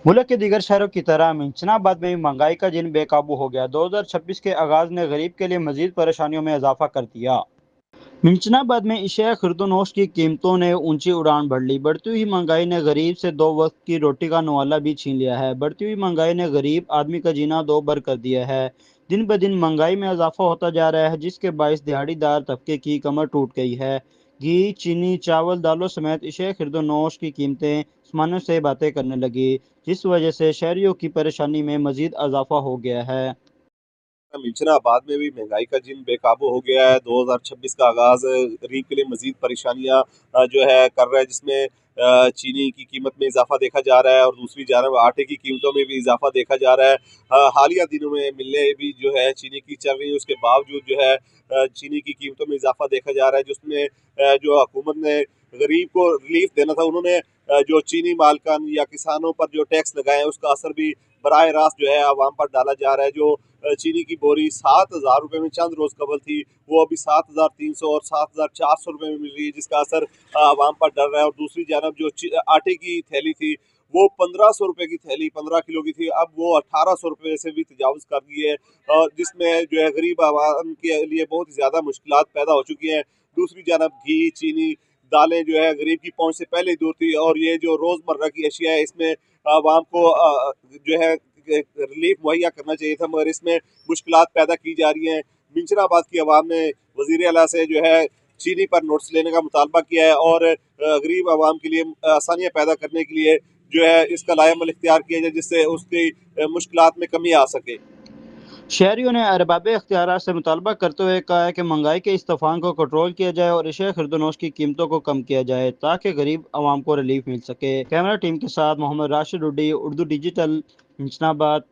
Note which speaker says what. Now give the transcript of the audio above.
Speaker 1: मुल्क के दीगर शहरों की तरह मिंचनाबाद में भी महंगाई का जिन बेकाबू हो गया। 2026 के आगाज ने गरीब के लिए मजीद परेशानियों में इजाफा कर दिया। मिंचनाबाद में इशिया खुर्दनोश की कीमतों ने ऊंची उड़ान भर ली। बढ़ती हुई महंगाई ने गरीब से दो वक्त की रोटी का नवाला भी छीन लिया है। बढ़ती हुई महंगाई ने गरीब आदमी का जीना दो बर कर दिया है। दिन ब दिन महंगाई में इजाफा होता जा रहा है, जिसके बायस दिहाड़ीदार तबके की कमर टूट गई है। घी, चीनी, चावल, दालों समेत इशिया खुर्दनोश की कीमतें आसमानों से बातें करने लगी, जिस वजह से शहरियों की परेशानी में मजीद इजाफा हो गया है।
Speaker 2: मिंचनाबाद में भी महंगाई का जिन बेकाबू हो गया है। 2026 का आगाज़ गरीब के लिए मजीद परेशानियां जो है कर रहा है, जिसमें चीनी की कीमत में इजाफा देखा जा रहा है और दूसरी जानब आटे की कीमतों में भी इजाफा देखा जा रहा है। हालिया दिनों में मिलें भी जो है चीनी की चल रही है, उसके बावजूद जो है चीनी की कीमतों में इजाफा देखा जा रहा है, जिसमें जो हुकूमत ने गरीब को रिलीफ देना था, उन्होंने जो चीनी मालकान या किसानों पर जो टैक्स लगाए हैं उसका असर भी बराह रास्त जो है आवाम पर डाला जा रहा है। जो चीनी की बोरी 7,000 रुपये में चंद रोज़ कबल थी, वो अभी 7,300 और 7,400 रुपये में मिल रही है, जिसका असर आवाम पर डर रहा है। और दूसरी जानब जो आटे की थैली थी, वो 1,500 रुपये की थैली 15 किलो की थी, अब वो 1,800 रुपये से भी तजावज़ कर दी है, और जिसमें जो है गरीब आवाम के लिए बहुत ही ज़्यादा मुश्किलात पैदा हो चुकी हैं। दूसरी जानब घी, चीनी, दालें जो है गरीब की पहुंच से पहले ही दूर थी, और ये जो रोज़मर्रा की अशिया है इसमें आवाम को जो है रिलीफ मुहैया करना चाहिए था, मगर इसमें मुश्किलात पैदा की जा रही हैं। मिंचनाबाद की आवाम ने वज़ीर आला से जो है चीनी पर नोटिस लेने का मुतालबा किया है, और गरीब आवाम के लिए आसानियाँ पैदा करने के लिए जो है इसका लाएमल इख्तियार किया जाए, जिससे उसकी मुश्किलात में कमी आ सके।
Speaker 1: शहरियों ने अरबाब इख्तियार से मुतालबा करते हुए कहा है कि महंगाई के इस तूफान को कंट्रोल किया जाए और एशिया खुर्दनोश की कीमतों को कम किया जाए, ताकि गरीब आवाम को रिलीफ मिल सके। कैमरा टीम के साथ मोहम्मद राशिद उड्डी, उर्दू डिजिटल, इंजनाबाद।